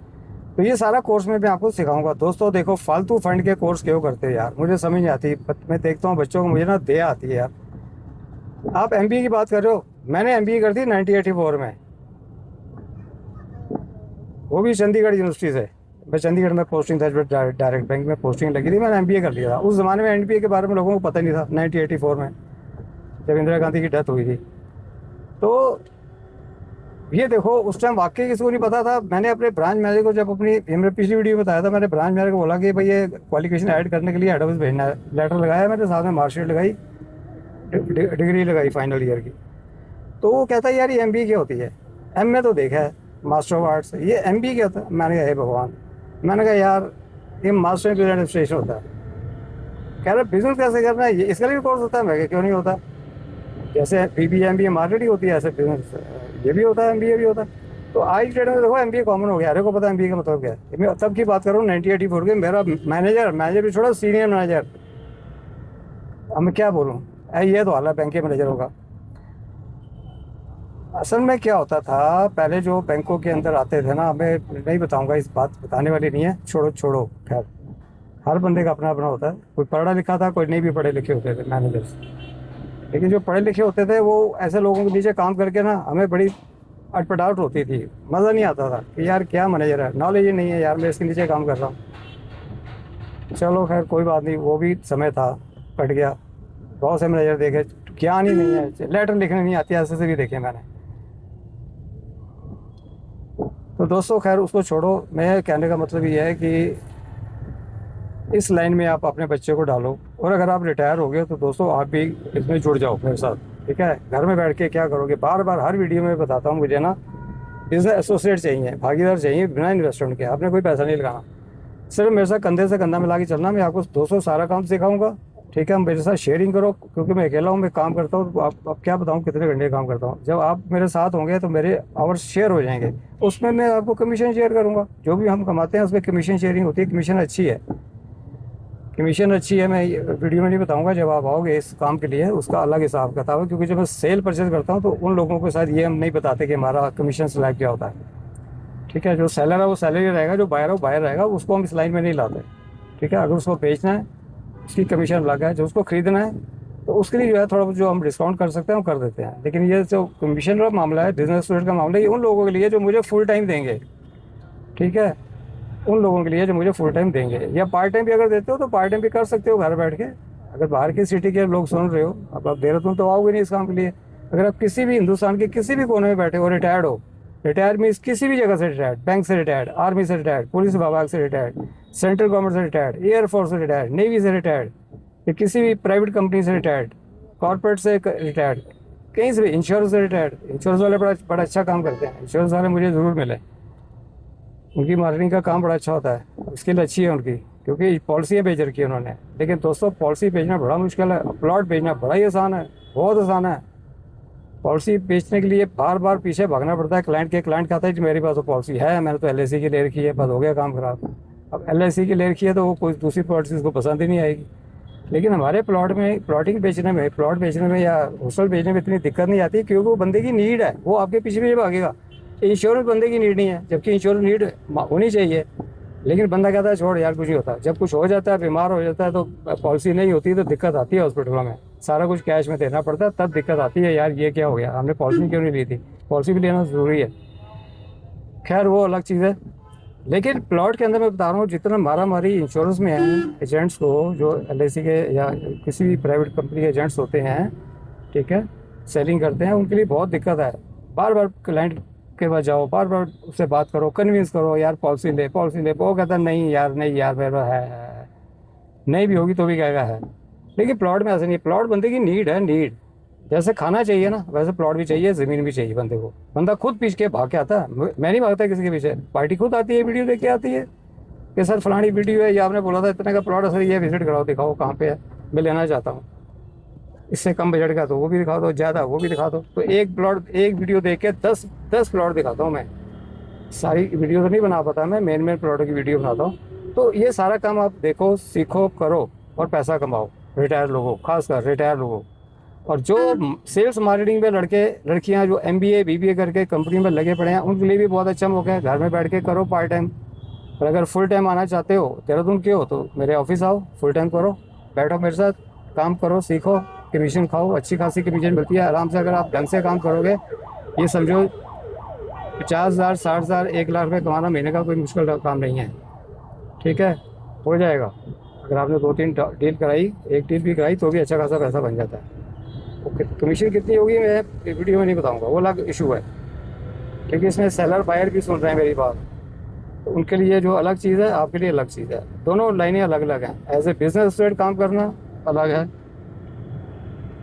तो ये सारा कोर्स में मैं आपको सिखाऊंगा। दोस्तों देखो, फालतू फंड के कोर्स क्यों करते हैं यार, मुझे समझ नहीं आती। मैं देखता हूँ बच्चों को, मुझे ना दया आती है यार। आप एमबीए की बात कर रहे हो, मैंने एमबीए कर दी 1984 में, वो भी चंडीगढ़ यूनिवर्सिटी से। मैं चंडीगढ़ में पोस्टिंग था, डायरेक्ट बैंक में पोस्टिंग लगी थी, मैंने एमबीए कर लिया था। उस ज़माने में एमबीए के बारे में लोगों को पता नहीं था, 1984 में जब इंदिरा गांधी की डेथ हुई थी। तो ये देखो, उस टाइम वाकई किसी को नहीं पता था। मैंने अपने ब्रांच मैनेजर को, जब अपनी मैंने पिछली वीडियो बताया था, मैंने ब्रांच मैनेजर को बोला कि भाई ये क्वालिफिकेशन ऐड करने के लिए हेड ऑफिस भेजना है। लेटर लगाया मैंने, साथ में मार्कशीट लगाई, डिग्री लगाई फाइनल ईयर की। तो वो कहता है यार ये एमबीए क्या होती है, एम में तो देखा है मास्टर ऑफ आर्ट्स, ये एमबीए क्या होता है। मैंने कहा हे भगवान, मैंने कहा यार ये मास्टर इन बिजनेस एडमिनिस्ट्रेशन होता है। कह रहे बिजनेस कैसे करना है, ये इसका भी कोर्स होता है। मैं क्यों नहीं होता, जैसे बीबीए एमबीए मार्केटिंग होती है, ऐसे बिजनेस ये भी होता है, एमबीए भी होता है। तो आज की डेट में देखो एमबीए कॉमन हो गया, हर को पता है एमबीए का मतलब क्या है। मैं तब की बात कर रहा हूँ 1984 के। मेरा मैनेजर भी छोड़ा, सीनियर मैनेजर, अब मैं क्या बोलूँ, ये तो हाल है बैंक के मैनेजर होगा। असल में क्या होता था, पहले जो बैंकों के अंदर आते थे ना, मैं नहीं बताऊंगा, इस बात बताने वाली नहीं है, छोड़ो। खैर, हर बंदे का अपना अपना होता है, कोई पढ़ा लिखा था, कोई नहीं भी पढ़े लिखे होते थे मैनेजर्स। लेकिन जो पढ़े लिखे होते थे वो ऐसे लोगों के नीचे काम करके ना हमें बड़ी अटपटाहट होती थी, मज़ा नहीं आता था कि यार क्या मैनेजर है, नॉलेज ही नहीं है यार, मैं इसके नीचे काम कर रहा हूँ। चलो खैर कोई बात नहीं, वो भी समय था, कट गया। बहुत से मैनेजर देखे, ज्ञान ही नहीं है, लेटर लिखने नहीं आती, ऐसे से भी देखे मैंने। तो दोस्तों खैर उसको छोड़ो, मैं कहने का मतलब ये है कि इस लाइन में आप अपने बच्चे को डालो, और अगर आप रिटायर हो गए तो दोस्तों आप भी इसमें जुड़ जाओ मेरे साथ। ठीक है, घर में बैठ के क्या करोगे, बार बार हर वीडियो में बताता हूँ, मुझे ना बिजनेस एसोसिएट चाहिए, भागीदार चाहिए, बिना इन्वेस्टमेंट के। आपने कोई पैसा नहीं लगाना, सिर्फ मेरे साथ कंधे से कंधा मिला के चलना। मैं आपको दोस्तों सारा काम सिखाऊंगा। ठीक है, मेरे साथ शेयरिंग करो, क्योंकि मैं अकेला हूँ, मैं काम करता हूँ। आप क्या बताऊँ कितने घंटे काम करता हूँ। जब आप मेरे साथ होंगे तो मेरे आवर्स शेयर हो जाएंगे, उसमें मैं आपको कमीशन शेयर करूँगा। जो भी हम कमाते हैं उसमें कमीशन शेयरिंग होती है, कमीशन अच्छी है। कमीशन अच्छी है, मैं वीडियो में नहीं बताऊंगा, जब आप आओगे इस काम के लिए उसका अलग हिसाब किताब है, क्योंकि जब मैं सेल परचेज करता हूँ तो उन लोगों को शायद ये हम नहीं बताते कि हमारा कमीशन स्लैब क्या होता है। ठीक है, जो सेलर है वो सेलर ही रहेगा, जो बायर है वो बायर रहेगा, उसको हम इस लाइन में नहीं लाते। ठीक है, अगर उसको बेचना है उसकी कमीशन अलग है, जो उसको खरीदना है तो उसके लिए जो है थोड़ा बहुत जो हम डिस्काउंट कर सकते हैं वो कर देते हैं। लेकिन ये जो कमीशन का मामला है, बिजनेस स्टूडेंट का मामला है, ये उन लोगों के लिए जो मुझे फुल टाइम देंगे। ठीक है, उन लोगों के लिए जो मुझे फुल टाइम देंगे, या पार्ट टाइम भी अगर देते हो तो पार्ट टाइम भी कर सकते हो घर बैठ के। अगर बाहर की सिटी के लोग सुन रहे हो, अब आप देहरादून तो आओगे नहीं इस काम के लिए, अगर आप किसी भी हिंदुस्तान के किसी भी कोने में बैठे हो, रिटायर्ड हो, रिटायर मीन्स किसी भी जगह से रिटायर्ड, बैंक से रिटायर्ड, आर्मी से रिटायर्ड, पुलिस विभाग से रिटायर्ड, सेंट्रल गवर्नमेंट से रिटायर्ड, एयरफोर्स से रिटायर्ड, नेवी से रिटायर्ड, या किसी भी प्राइवेट कंपनी से रिटायर्ड, कॉर्पोरेट से रिटायर्ड, कहीं से भी, इंश्योरेंस से रिटायर्ड। इंश्योरेंस वाले बड़ा बड़ा अच्छा काम करते हैं, इंश्योरेंस वाले मुझे ज़रूर मिले, उनकी मार्केटिंग का काम बड़ा अच्छा होता है, स्किल अच्छी है उनकी, क्योंकि पॉलिसियाँ बेच रखी है उन्होंने। लेकिन दोस्तों पॉलिसी बेचना बड़ा मुश्किल है, प्लॉट बेचना बड़ा ही आसान है, बहुत आसान है। पॉलिसी बेचने के लिए बार बार पीछे भागना पड़ता है क्लाइंट के। क्लाइंट कहता है कि मेरे पास तो पॉलिसी है, मैंने तो LIC की ले रखी है, बस हो गया काम खराब। अब LIC की ले रखी है तो वो कोई दूसरी पॉलिसी उसको पसंद ही नहीं आएगी। लेकिन हमारे प्लॉट में प्लॉट बेचने में या होस्टल बेचने में इतनी दिक्कत नहीं आती, क्योंकि वो बंदे की नीड है, वो आपके पीछे पीछे भागेगा। इंश्योरेंस बंदे की नीड नहीं है, जबकि इंश्योरेंस नीड होनी चाहिए। लेकिन बंदा कहता है छोड़ यार कुछ नहीं होता, जब कुछ हो जाता है, बीमार हो जाता है, तो पॉलिसी नहीं होती तो दिक्कत आती है हॉस्पिटलों में, सारा कुछ कैश में देना पड़ता है, तब दिक्कत आती है यार ये क्या हो गया, हमने पॉलिसी क्यों नहीं ली थी। पॉलिसी भी लेना ज़रूरी है, खैर वो अलग चीज़ है। लेकिन प्लॉट के अंदर मैं बता रहा हूँ, जितना मारी इंश्योरेंस में है एजेंट्स को, जो LIC के या किसी भी प्राइवेट कंपनी के एजेंट्स होते हैं, ठीक है, सेलिंग करते हैं, उनके लिए बहुत दिक्कत है। बार बार क्लाइंट के पास जाओ, बार बार उससे बात करो, कन्विंस करो यार पॉलिसी ले, वो कहता है नहीं यार मेरा है। नहीं भी होगी तो भी कहेगा है। लेकिन प्लॉट में ऐसा नहीं है, प्लॉट बंदे की नीड है, नीड। जैसे खाना चाहिए ना, वैसे प्लॉट भी चाहिए, ज़मीन भी चाहिए बंदे को। बंदा खुद पीछ के भाग के आता है, मैं नहीं भागता किसी के पीछे, पार्टी खुद आती है, वीडियो देख के आती है कि सर फलानी वीडियो है, या आपने बोला था इतने का प्लॉट है सर, ये विजिट कराओ, दिखाओ कहाँ पे है, मैं लेना चाहता हूँ। इससे कम बजट का तो वो भी दिखा दो, ज़्यादा वो भी दिखा दो। तो एक प्लॉट, एक वीडियो देख के 10 प्लॉट दिखाता हूँ मैं। सारी वीडियो तो नहीं बना पाता मैं, मेन प्लॉटों की वीडियो बनाता हूँ। तो ये सारा काम आप देखो, सीखो, करो और पैसा कमाओ। रिटायर लोगों, खासकर रिटायर लोगों, और जो सेल्स मार्केटिंग में लड़के लड़कियां जो MBA BBA करके कंपनी में लगे पड़े हैं, उनके लिए भी बहुत अच्छा मौका है। घर में बैठ के करो पार्ट टाइम। और अगर फुल टाइम आना चाहते हो, देहरादून के हो, तो मेरे ऑफिस आओ, फुल टाइम करो, बैठो मेरे साथ, काम करो, सीखो, कमीशन खाओ, अच्छी खासी कमीशन मिलती है आराम से। अगर आप ढंग से काम करोगे, ये समझो 50,000 60,000 1 लाख रुपये कमाना महीने का कोई मुश्किल काम नहीं है। ठीक है, हो जाएगा। अगर आपने 2-3 डील कराई, एक डील भी कराई, तो भी अच्छा खासा पैसा बन जाता है। ओके, कमीशन कितनी होगी मैं वीडियो में नहीं बताऊंगा, वो अलग इशू है, क्योंकि इसमें सेलर बायर भी सुन रहे हैं मेरी बात, तो उनके लिए जो अलग चीज़ है, आपके लिए अलग चीज़ है। दोनों लाइनें अलग अलग हैं। एज ए बिजनेस स्टूडेंट काम करना अलग है,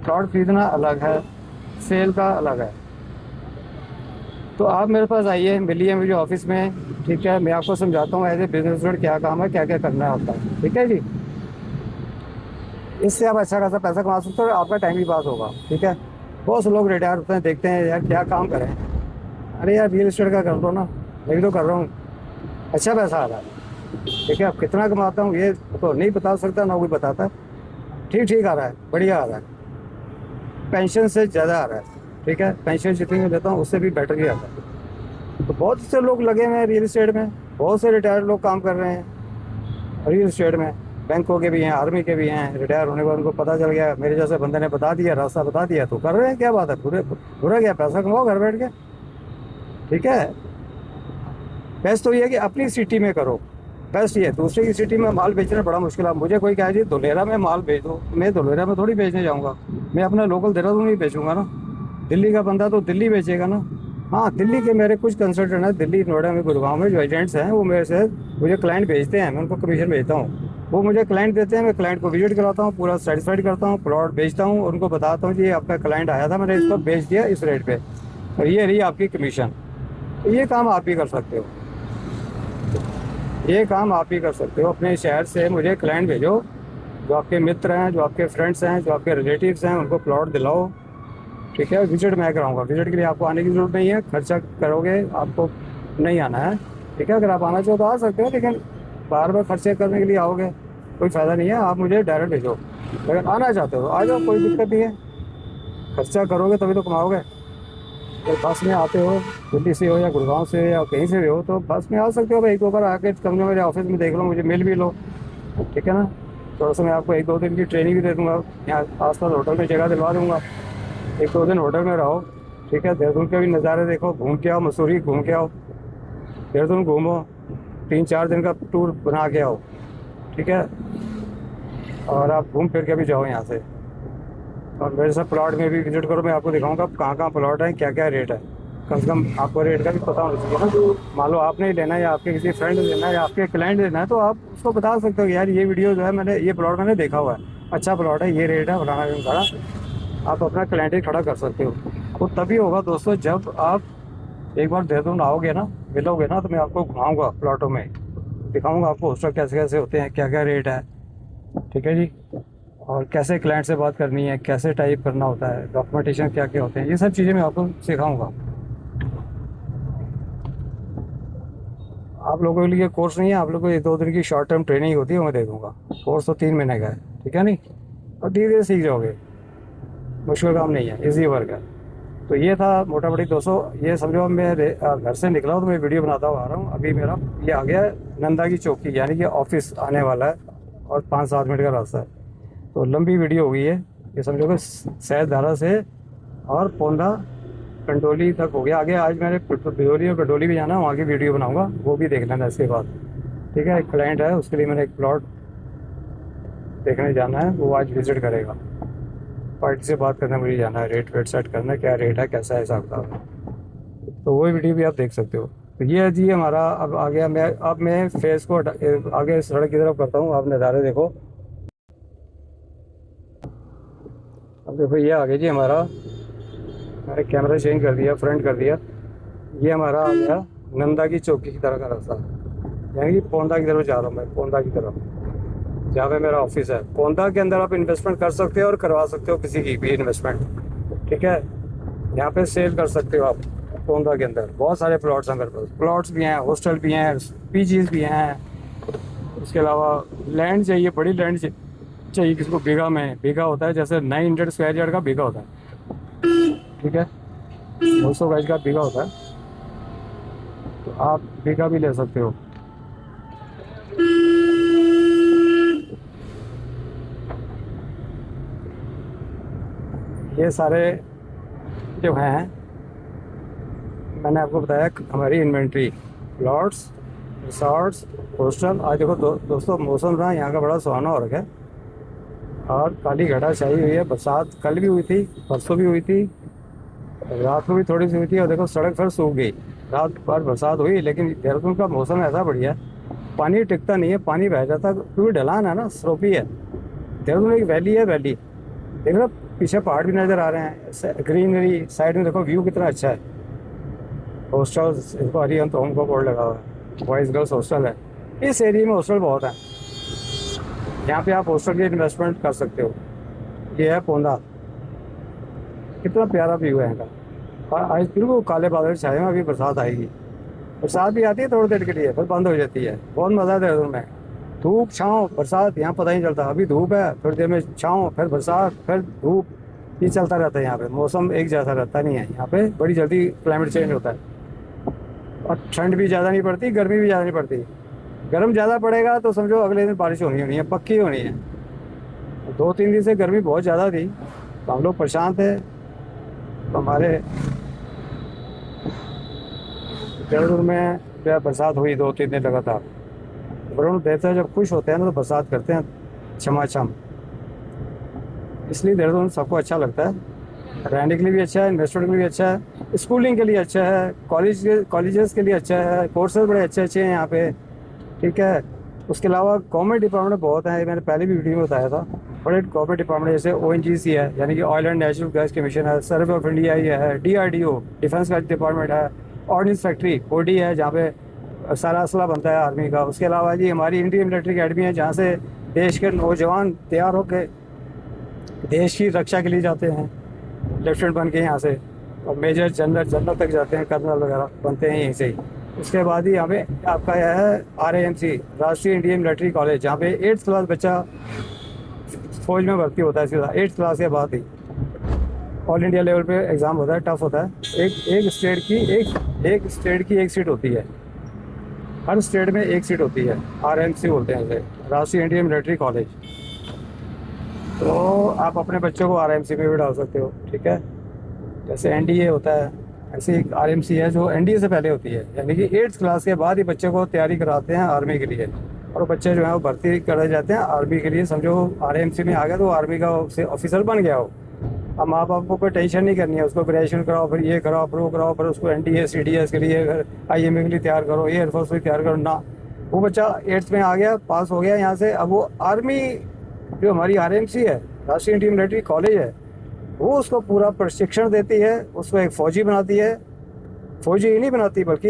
प्लॉट खरीदना अलग है, सेल का अलग है। तो आप मेरे पास आइए, मिलिए मुझे ऑफिस में, ठीक है, मैं आपको समझाता हूँ एज ए बिजनेस स्टूडेंट क्या काम है, क्या क्या करना होता है। ठीक है जी, इससे आप अच्छा खासा पैसा कमा सकते हो और आपका टाइम भी पास होगा। ठीक है, बहुत से लोग रिटायर होते हैं, देखते हैं यार क्या काम करें, अरे यार रियल एस्टेट का कर दो ना, मैं भी तो कर रहा हूँ, अच्छा पैसा आ रहा है। ठीक है, अब कितना कमाता हूँ ये तो नहीं बता सकता, ना कोई बताता, ठीक ठीक आ रहा है, बढ़िया आ रहा है, पेंशन से ज़्यादा आ रहा है। ठीक है, पेंशन जितनी मैं लेता हूँ उससे भी बेटर ही आता है। तो बहुत से लोग लगे हुए हैं रियल एस्टेट में, बहुत से रिटायर्ड लोग काम कर रहे हैं रियल एस्टेट में, बैंकों के भी हैं, आर्मी के भी हैं। रिटायर होने के बाद उनको पता चल गया, मेरे जैसे बंदे ने बता दिया, रास्ता बता दिया, तो कर रहे हैं। क्या बात है, बुरा क्या, पैसा कमाओ घर बैठ के। ठीक है, बेस्ट तो ये है कि अपनी सिटी में करो, बेस्ट ये है। दूसरे की सिटी में माल बेचना बड़ा मुश्किल है। मुझे कोई कहे जी धुलेरा में माल बेच दो, मैं धुलेरा में थोड़ी बेचने जाऊँगा, मैं अपना लोकल देहरादून ही बेचूंगा ना। दिल्ली का बंदा तो दिल्ली बेचेगा ना। हाँ, दिल्ली के मेरे कुछ कंसल्टेंट हैं, दिल्ली, नोएडा में, गुड़गांव में, जो एजेंट्स हैं, वो मेरे से मुझे क्लाइंट भेजते हैं, मैं उनको कमीशन भेजता हूँ, वो मुझे क्लाइंट देते हैं, मैं क्लाइंट को विजिट कराता हूँ, पूरा सेटिस्फाइड करता हूँ, प्लॉट बेचता हूँ, उनको बताता हूँ जी ये आपका क्लाइंट आया था, मैंने इसको बेच दिया इस रेट पे, और ये रही आपकी कमीशन। ये काम आप भी कर सकते हो, ये काम आप भी कर सकते हो। अपने शहर से मुझे क्लाइंट भेजो, जो आपके मित्र हैं, जो आपके फ्रेंड्स हैं, जो आपके रिलेटिव्स हैं, उनको प्लॉट दिलाओ। ठीक है, विजिट मैं कराऊंगा, विजिट के लिए आपको आने की ज़रूरत नहीं है, खर्चा करोगे आपको नहीं आना है। ठीक है, अगर आप आना चाहो तो आ सकते हो, लेकिन बार बार खर्चे करने के लिए आओगे कोई फ़ायदा नहीं है, आप मुझे डायरेक्ट भेजो। अगर आना चाहते हो आ जाओ, कोई दिक्कत नहीं है। खर्चा करोगे तभी तो कमाओगे। तो बस में आते हो, दिल्ली से हो या गुड़गांव से या कहीं से भी हो, तो बस में आ सकते हो भाई। एक दो बार आके कम से कम मेरे ऑफिस में देख लो, मुझे मिल भी लो, ठीक है ना। थोड़ा सा मैं आपको 1-2 दिन की ट्रेनिंग भी दे दूँगा, यहाँ आस पास होटल में जगह दिलवा दूँगा। 1-2 दिन होटल में रहो, ठीक है। देहरादून के भी नज़ारे देखो, घूम के आओ, मसूरी घूम के आओ, देहरादून घूमो, 3-4 दिन का टूर बना के आओ, ठीक है। और आप घूम फिर के भी जाओ यहाँ से। और मेरे साथ प्लॉट में भी विजिट करो, मैं आपको दिखाऊंगा कहाँ कहाँ प्लॉट है, क्या क्या रेट है। कम से कम आपको रेट का भी पता होना चाहिए ना। मान लो आपने ही लेना है या आपके किसी फ्रेंड ने लेना है या आपके क्लाइंट लेना है, तो आप उसको बता सकते हो कि यार ये वीडियो जो है, मैंने ये प्लॉट मैंने देखा हुआ है, अच्छा प्लॉट है, ये रेट है, फलाना ढिमकाना। आप अपना क्लाइंट ही खड़ा कर सकते हो। वो तभी होगा दोस्तों जब आप एक बार देहरादून आओगे ना, मिलोगे ना, तो मैं आपको घुमाऊँगा प्लॉटों में, दिखाऊँगा आपको हॉस्टल कैसे कैसे होते हैं, क्या क्या रेट है, ठीक है जी। और कैसे क्लाइंट से बात करनी है, कैसे टाइप करना होता है, डॉक्यूमेंटेशन क्या क्या होते हैं, ये सब चीज़ें मैं आपको सिखाऊंगा। आप लोगों के लिए कोर्स नहीं है, आप लोगों को 1-2 दिन की शॉर्ट टर्म ट्रेनिंग होती है, वो मैं दे दूँगा। कोर्स तो 3 महीने का है, ठीक है नहीं। और धीरे धीरे सीख जाओगे, मुश्किल काम नहीं है, ईजी वर्क है। तो ये था मोटा मोटी दोस्तों। ये समझो मैं घर से निकला हूँ तो मैं वीडियो बनाता हुआ आ रहा हूँ। अभी मेरा ये आ गया है नंदा की चौकी, यानी कि ऑफिस आने वाला है और 5-7 मिनट का रास्ता है। तो लंबी वीडियो हो गई है ये, समझो कि सैयदधारा से और पोंदा कंडोली तक हो गया। आगे आज मैंने बिजौली और कंडोली भी जाना है, वहाँ की वीडियो बनाऊंगा, वो भी देख लेना इसके बाद, ठीक है। एक क्लाइंट है, उसके लिए मैंने एक प्लॉट देखने जाना है, वो आज विजिट करेगा। पार्टी से बात करने मुझे जाना है, रेट वेट सेट करना है, क्या रेट है, कैसा है हिसाब किताब है। तो वो वीडियो भी आप देख सकते हो। तो ये है जी हमारा। अब आ गया मैं, अब मैं फेस को आगे सड़क की तरफ करता हूँ, आप नज़ारे देखो। अब देखो ये आ गया जी हमारा, मैंने कैमरा चेंज कर दिया, फ्रंट कर दिया। ये हमारा आ गया नंदा की चौकी की तरह का रास्ता, यानी कि पोंदा की तरफ जा रहा हूँ मैं, पोंदा की तरफ, जहाँ पे मेरा ऑफिस है। पोंदा के अंदर आप इन्वेस्टमेंट कर सकते हो और करवा सकते हो किसी की भी इन्वेस्टमेंट, ठीक है। यहाँ पे सेल कर सकते हो आप। पोंदा के अंदर बहुत सारे प्लॉट्स हैं मेरे पास, प्लॉट्स भी हैं, हॉस्टल भी हैं, पीजीज भी हैं। उसके अलावा लैंड चाहिए, बड़ी लैंड चाहिए किसी को, बीघा में, बीघा होता है जैसे 900 स्क्वायर यार्ड का बीघा होता है, ठीक है। 200 गज का बीघा होता है, तो आप बीघा भी ले सकते हो। ये सारे जो हैं मैंने आपको बताया हमारी इन्वेंट्री, प्लॉट्स, रिसॉर्ट्स, हॉस्टल। आज देखो दोस्तों मौसम ना यहाँ का बड़ा सुहाना हो रखा है, और काली घटा छाई हुई है। बरसात कल भी हुई थी, परसों भी हुई थी, रात को भी थोड़ी सी हुई थी, और देखो सड़क फिर सूख गई। रात भर बरसात हुई, लेकिन देहरादून का मौसम ऐसा बढ़िया है, पानी टिकता नहीं है, पानी बह जाता, क्योंकि ढलान है ना, स्लोपी है। देहरादून एक वैली है, वैली देख रहे हो, पीछे पहाड़ भी नज़र आ रहे हैं, ग्रीनरी साइड में देखो, व्यू कितना अच्छा है। हॉस्टल, इसको अरिहंत होम का बोर्ड लगा हुआ है, बॉयज़ गर्ल्स हॉस्टल है। इस एरिया में हॉस्टल बहुत है, यहाँ पे आप हॉस्टल की इन्वेस्टमेंट कर सकते हो। ये है पोंदा, कितना प्यारा व्यू है यहाँ का। आज बिल्कुल काले बादल छाए हैं, अभी बरसात आएगी। बरसात भी आती है थोड़ी देर के लिए, फिर बंद हो जाती है। बहुत मज़ा आता है देहरादून में, धूप छाँव बरसात, यहाँ पता नहीं चलता। अभी धूप है, थोड़ी देर में छाँव, फिर बरसात, फिर धूप, ये चलता रहता है यहाँ पे। मौसम एक जैसा रहता नहीं है यहाँ पे, बड़ी जल्दी क्लाइमेट चेंज होता है। और ठंड भी ज़्यादा नहीं पड़ती, गर्मी भी ज़्यादा नहीं पड़ती। गर्म ज़्यादा पड़ेगा तो समझो अगले दिन बारिश होनी है, पक्की होनी है। 2-3 दिन से गर्मी बहुत ज़्यादा थी, तो हम लोग परेशान थे। तो हमारे देहरादून में जो है बरसात हुई 2-3 दिन लगातार। वरुण देवता जब खुश होते हैं ना, तो बरसात करते हैं छमाछम। इसलिए देहरादून सबको अच्छा लगता है, रहने के लिए भी अच्छा है, इन्वेस्टमेंट के लिए भी अच्छा है, स्कूलिंग के लिए अच्छा है, कॉलेजेस के लिए अच्छा है, कोर्सेज बड़े अच्छे अच्छे हैं यहाँ पे, ठीक है। उसके अलावा गवर्नमेंट डिपार्टमेंट बहुत हैं, मैंने पहले भी वीडियो में बताया था। बड़े गवर्नमेंट डिपार्टमेंट जैसे ONGC है, यानी कि oil and natural gas commission है, सर्वे ऑफ इंडिया ये है, DRDO डिफेंस का डिपार्टमेंट है, ऑर्डिनेंस फैक्ट्री OD है, जहाँ पे सारा असला बनता है आर्मी का। उसके अलावा जी हमारी इंडियन मिलिट्री अकेडमी है, जहाँ से देश के नौजवान तैयार होकर देश की रक्षा के लिए जाते हैं, लेफ्टिनेंट बन के यहाँ से, और मेजर जनरल तक जाते हैं, कर्नल वगैरह बनते हैं यहीं से ही। उसके बाद ही यहाँ पे आपका यह है RAMC, राष्ट्रीय इंडियन मिलिट्री कॉलेज, जहाँ पे 8th क्लास बच्चा फौज में भर्ती होता है सीधा 8th क्लास के बाद ही। ऑल इंडिया लेवल पे एग्ज़ाम होता है, टफ होता है। एक स्टेट की एक सीट होती है, हर स्टेट में एक सीट होती है। RAMC बोलते हैं इसे, राष्ट्रीय इंडियन मिलिट्री कॉलेज। तो आप अपने बच्चों को RAMC में भी डाल सकते हो, ठीक है। जैसे NDA होता है, ऐसे एक RAMC है जो NDA से पहले होती है, यानी कि 8th क्लास के बाद ही बच्चे को तैयारी कराते हैं आर्मी के लिए। और बच्चे जो है वो भर्ती कराए जाते हैं आर्मी के लिए। समझो RAMC में आ गया तो आर्मी का ऑफिसर बन गया हो। अब माँ बाप को कोई टेंशन नहीं करनी है, उसको ग्रेजुएशन कराओ, फिर ये कराओ, फिर वो कराओ, फिर उसको NDA CDS के लिए, फिर IMA के लिए तैयार करो, एयरफोर्स के लिए तैयार करो ना। वो बच्चा 8th में आ गया, पास हो गया यहाँ से, अब वो आर्मी जो हमारी RAMC है, राष्ट्रीय इंडियन मिलिट्री कॉलेज है, वो उसको पूरा प्रशिक्षण देती है, उसको एक फ़ौजी बनाती है। फ़ौजी ही नहीं बनाती बल्कि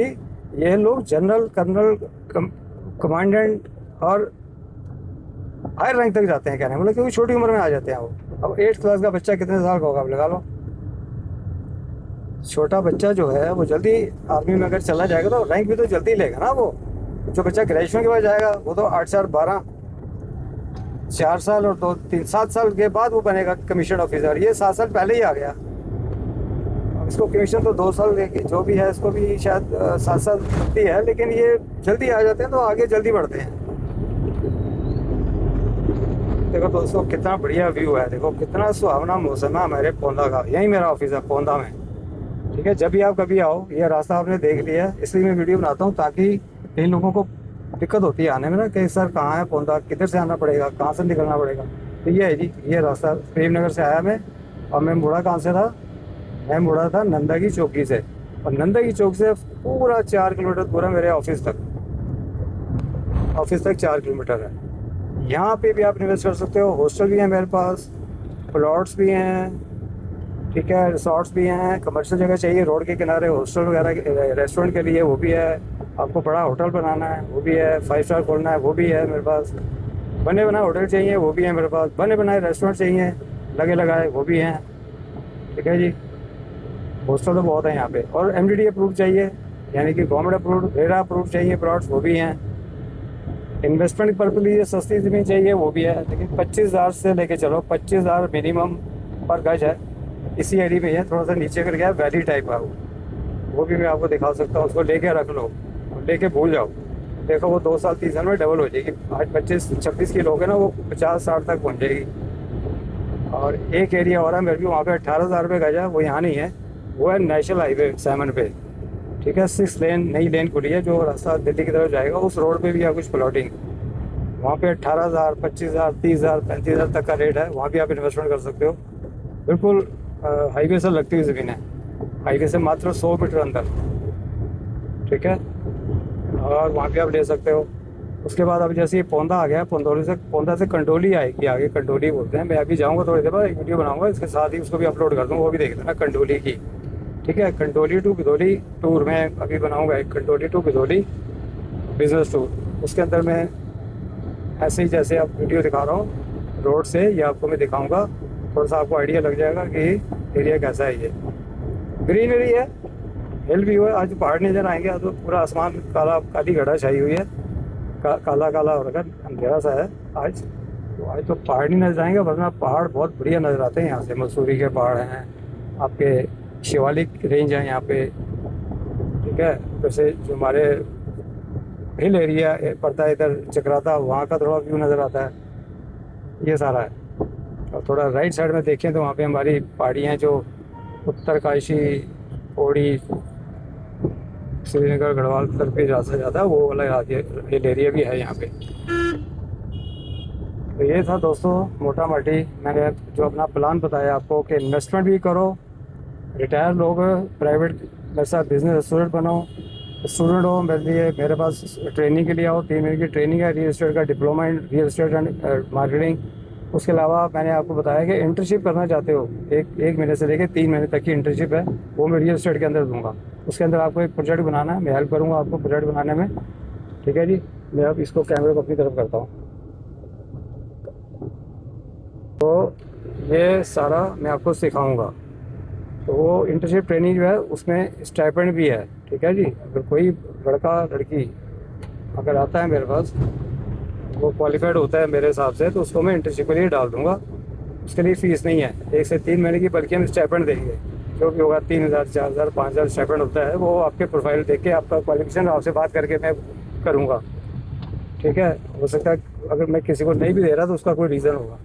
ये लोग जनरल, कर्नल, कमांडेंट और हायर रैंक तक जाते हैं, कहने मतलब, क्योंकि छोटी उम्र में आ जाते हैं वो। अब 8th क्लास का बच्चा कितने साल का होगा, अब लगा लो। छोटा बच्चा जो है वो जल्दी आर्मी में अगर चला जाएगा तो रैंक भी तो जल्दी लेगा ना। वो जो बच्चा ग्रेजुएशन के बाद जाएगा वो तो 8 4 12 4 साल और 2 3 7 साल के बाद वो बनेगा कमीशन ऑफिसर। ये 7 साल पहले ही आ गया। अब इसको कमीशन तो 2 साल लेके जो भी है, इसको भी शायद 7 साल लगती है, लेकिन ये जल्दी आ जाते हैं तो आगे जल्दी बढ़ते हैं। देखो दोस्तों कितना बढ़िया व्यू है, देखो कितना सुहावना मौसम है हमारे पौंदा का। यही मेरा ऑफिस है पौंदा में, ठीक है। जब भी आप कभी आओ, ये रास्ता आपने देख लिया है, इसलिए मैं वीडियो बनाता हूँ ताकि इन लोगों को दिक्कत होती है आने में ना, कि सर कहाँ है पौंदा, किधर से आना पड़ेगा, कहाँ से निकलना पड़ेगा। तो ये है जी, ये रास्ता प्रेमनगर से आया मैं। और मैं मुड़ा कहाँ से था, मैं मुड़ा था नंदा की चौकी से, और नंदा की चौक से पूरा 4 किलोमीटर पूरा मेरे ऑफिस तक 4 किलोमीटर है। यहाँ पे भी आप इन्वेस्ट कर सकते हो। हॉस्टल भी है मेरे पास, प्लॉट्स भी हैं, ठीक है, रिसोर्ट्स भी हैं। कमर्शियल जगह चाहिए रोड के किनारे हॉस्टल वगैरह, रेस्टोरेंट के लिए वो भी है। आपको बड़ा होटल बनाना है वो भी है, 5 स्टार खोलना है वो भी है मेरे पास। बने बनाए होटल चाहिए वो भी है मेरे पास। बने बनाए रेस्टोरेंट चाहिए लगे लगाए वो भी हैं, ठीक है जी। हॉस्टल तो बहुत है यहाँ पे। और MDD अप्रूव चाहिए, यानी कि गवर्नमेंट अप्रूव, रेरा अप्रूव चाहिए प्लॉट्स, वो भी हैं। इन्वेस्टमेंट पर्पज लिए सस्ती ज़मीन चाहिए वो भी है, लेकिन 25,000 से लेके चलो, 25,000 मिनिमम पर गज है। इसी एरिया में है, थोड़ा सा नीचे कर गया वैली टाइप का, वो भी मैं आपको दिखा सकता हूँ। उसको लेके रख लो, लेके भूल जाओ। देखो वो 2 साल 3 साल में डबल हो जाएगी। आज 25-26 की लोग है ना, वो 50-60 तक पहुँच जाएगी। और एक एरिया और है मेरे भी, वहाँ पे 18,000 रुपये गज है, वो यहाँ नहीं है, वो है नेशनल हाईवे सैमन पे, ठीक है। 6 लेन नई लेन खुली है जो रास्ता दिल्ली की तरफ जाएगा, उस रोड पे भी है कुछ प्लॉटिंग। वहाँ पे 18,000, 25,000, 30,000, 35,000 तक का रेट है। वहाँ भी आप इन्वेस्टमेंट कर सकते हो। बिल्कुल हाईवे से लगती हुई ज़मीन है, हाईवे से मात्र 100 मीटर अंदर, ठीक है। और वहाँ भी आप ले सकते हो। उसके बाद अब जैसे ये पौंदा आ गया, पौंदा से कंडोली आएगी, आगे कंडोली बोलते हैं। मैं अभी जाऊँगा थोड़ी देर बाद, एक वीडियो बनाऊँगा, इसके साथ ही उसको भी अपलोड कर दूँगा, वो भी देख देना कंडोली की, ठीक है। कंडोली टू गिदोली टूर मैं अभी बनाऊँगा, एक कंडोली टू गिदोली बिजनेस टूर। उसके अंदर मैं ऐसे ही जैसे आप वीडियो दिखा रहा हूँ रोड से, ये आपको मैं दिखाऊँगा, थोड़ा सा आपको आइडिया लग जाएगा कि एरिया कैसा है। ये ग्रीनरी है, हिल व्यू है। आज पहाड़ नज़र आएंगे, आज तो पूरा आसमान काली घटा छाई हुई है, काला काला हो रखा, अंधेरा सा है आज। तो आज तो पहाड़ नहीं नजर आएंगे, वरना पहाड़ बहुत बढ़िया नज़र आते हैं यहाँ से। मसूरी के पहाड़ हैं, आपके शिवालिक रेंज है यहाँ पे, ठीक है। वैसे जो हमारे हिल एरिया पड़ता है इधर चक्राता, वहाँ का थोड़ा व्यू नज़र आता है, ये सारा है। और थोड़ा राइट साइड में देखें तो वहाँ पे हमारी पहाड़ियाँ जो उत्तरकाशी, पौड़ी, श्रीनगर, गढ़वाल तरफ पे ज़्यादा है, वो वाला हिल एरिया भी है यहाँ पे। तो ये था दोस्तों मोटा मोटी मैंने जो अपना प्लान बताया आपको, कि इन्वेस्टमेंट भी करो, रिटायर लोग प्राइवेट मेरे साथ बिजनेस स्टूडेंट बनो, स्टूडेंट हो मेरे लिए, मेरे पास ट्रेनिंग के लिए आओ। 3 महीने की ट्रेनिंग है, रियल एस्टेट का diploma in real estate and marketing. उसके अलावा मैंने आपको बताया कि इंटर्नशिप करना चाहते हो, एक महीने से लेकर 3 महीने तक की इंटर्नशिप है, वो मैं रियल एस्टेट के अंदर दूंगा। उसके अंदर आपको एक प्रोजेक्ट बनाना है, मैं हेल्प करूँगा आपको प्रोजेक्ट बनाने में, ठीक है जी। मैं अब इसको कैमरे को अपनी तरफ करता हूँ। तो ये सारा मैं आपको सिखाऊँगा। तो वो इंटर्नशिप ट्रेनिंग जो है उसमें स्टाइपेंड भी है, ठीक है जी। अगर कोई लड़का लड़की अगर आता है मेरे पास, वो क्वालिफाइड होता है मेरे हिसाब से, तो उसको मैं इंटर्नशिप के लिए डाल दूँगा। उसके लिए फ़ीस नहीं है 1 से 3 महीने की, बल्कि हम स्टाइपेंड देंगे। जो भी होगा 3000, 4000, 5000 स्टाइपेंड होता है, वो आपके प्रोफाइल देख के, आपका क्वालिफिकेशन, आपसे बात करके मैं करूँगा। ठीक है, हो सकता है अगर मैं किसी को नहीं भी दे रहा तो उसका कोई रीज़न होगा।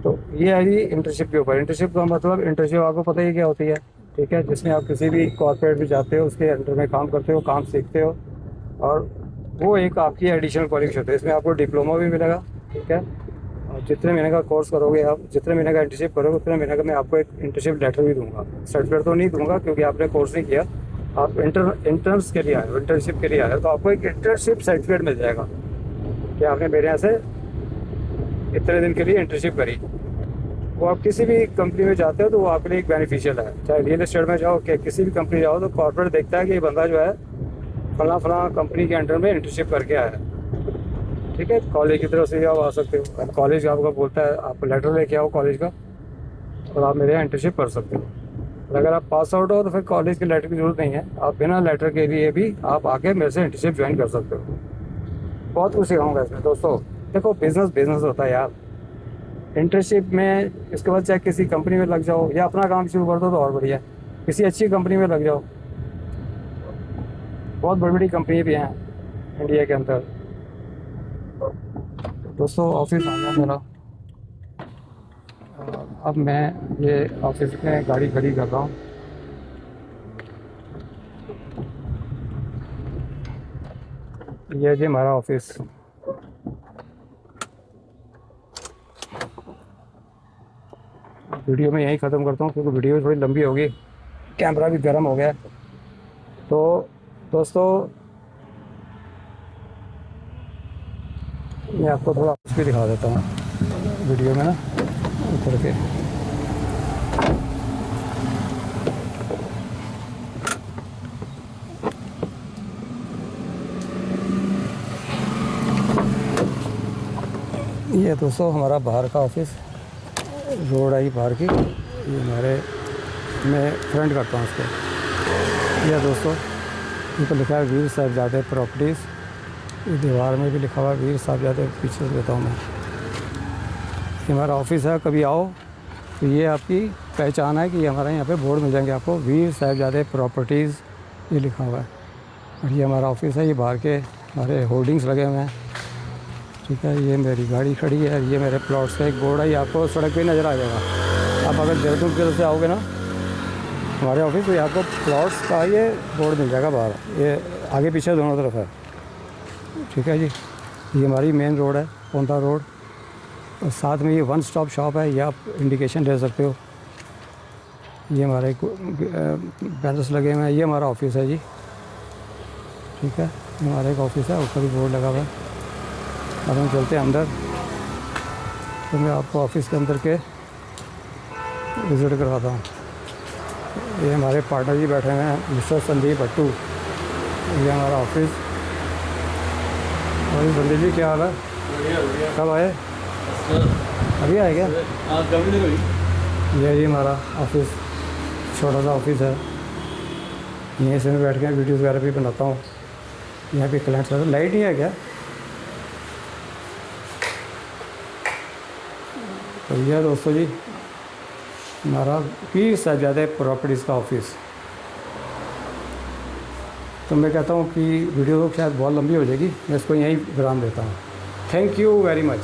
तो ये है जी इंटर्नशिप के ऊपर। इंटर्नशिप का मतलब, इंटर्नशिप आपको पता ही क्या होती है। ठीक है, जिसमें आप किसी भी कॉर्पोरेट में जाते हो, उसके अंडर में काम करते हो, काम सीखते हो, और वो एक आपकी एडिशनल क्वालिफिकेशन होती है। इसमें आपको डिप्लोमा भी मिलेगा। ठीक है, और जितने महीने का कोर्स करोगे आप, जितने महीने का इंटर्नशिप करोगे, उतने महीने का मैं आपको एक इंटर्नशिप लेटर भी दूंगा। सर्टिफिकेट तो नहीं दूंगा क्योंकि आपने कोर्स नहीं किया, आप इंटर्न्स के लिए आए हो, इंटर्नशिप के लिए आए हो, तो आपको एक इंटर्नशिप सर्टिफिकेट मिल जाएगा कि आपने मेरे यहाँ से इतने दिन के लिए इंटर्नशिप करी। वो आप किसी भी कंपनी में जाते हो तो वो आपके लिए एक बेनिफिशियल है। चाहे रियल एस्टेट में जाओ, कि किसी भी कंपनी जाओ, तो कॉर्पोरेट देखता है कि ये बंदा जो है फला फला कंपनी के अंडर में इंटर्नशिप करके आया है। ठीक है, कॉलेज की तरफ से भी आप आ सकते हो। कॉलेज आपका बोलता है आप लेटर लेके आओ कॉलेज का, और आप मेरे यहाँ इंटर्नशिप कर सकते हो। और अगर आप पास आउट हो तो फिर कॉलेज के लेटर की ज़रूरत नहीं है, आप बिना लेटर के लिए भी आप आके मेरे से इंटर्नशिप ज्वाइन कर सकते हो। बहुत कुछ सिखाऊंगा इसमें दोस्तों। देखो, बिज़नेस बिज़नेस होता है यार। इंटर्नशिप में इसके बाद चाहे किसी कंपनी में लग जाओ या अपना काम शुरू कर दो तो और बढ़िया, किसी अच्छी कंपनी में लग जाओ। बहुत बड़ी बड़ी कंपनी भी हैं इंडिया के अंदर। दोस्तों, ऑफिस आ गया मेरा। अब मैं ये ऑफिस में गाड़ी खड़ी कर रहा हूँ। ये जी हमारा ऑफिस। वीडियो में यहीं ख़त्म करता हूँ क्योंकि वीडियो थोड़ी लंबी होगी, कैमरा भी गर्म हो गया। तो दोस्तों, मैं आपको थोड़ा ऑफिस भी दिखा देता हूँ वीडियो में ना, उतर के। ये दोस्तों हमारा बाहर का ऑफिस, रोड आई बाहर की। ये हमारे, मैं फ्रंट करता हूँ इसको। यह दोस्तों, ये तो लिखा है वीर साहिबजादे प्रॉपर्टीज़। ये दीवार में भी लिखा हुआ है वीर साहिबजादे। पीछे देता हूँ मैं। ये हमारा ऑफिस है, कभी आओ तो ये आपकी पहचान है कि हमारे यहाँ पे बोर्ड मिल जाएंगे आपको, वीर साहिबजादे प्रॉपर्टीज़ ये लिखा हुआ है। और ये हमारा ऑफिस है। ये बाहर के हमारे होर्डिंग्स लगे हुए हैं। ठीक है, ये मेरी गाड़ी खड़ी है। ये मेरे प्लॉट्स का एक बोर्ड है, ये आपको सड़क पे नज़र आ जाएगा। आप अगर देहरादून की तरफ से आओगे ना हमारे ऑफिस, तो ये आपको प्लॉट्स का ये बोर्ड मिल जाएगा बाहर। ये आगे पीछे दोनों तरफ है। ठीक है जी, ये हमारी मेन रोड है, पोंटा रोड। और साथ में ये वन स्टॉप शॉप है, ये आप इंडिकेशन दे सकते हो। ये हमारे बैनर्स लगे हुए हैं। ये हमारा ऑफिस है जी। ठीक है, हमारा एक ऑफिस है, ऊपर भी बोर्ड लगा हुआ है। अब हम चलते हैं अंदर, तो मैं आपको ऑफिस के अंदर के विज़िट करवाता हूँ। ये हमारे पार्टनर जी बैठे हुए हैं, मिस्टर संदीप भट्टू। ये हमारा ऑफिस। और संदीप जी क्या हाल है? कब आए? अभी आए क्या? ये जी हमारा ऑफिस, छोटा सा ऑफिस है। यहीं से मैं बैठ के वीडियोज़ वगैरह भी बनाता हूँ। यहाँ पे क्लाइंट्स रहते हैं। लाइट नहीं है क्या? तो यह दोस्तों जी हमारा वीर साहिबजादे प्रॉपर्टीज़ का ऑफिस। तो मैं कहता हूँ कि वीडियो तो शायद बहुत लंबी हो जाएगी, मैं इसको यहीं विराम देता हूँ। Thank you very much.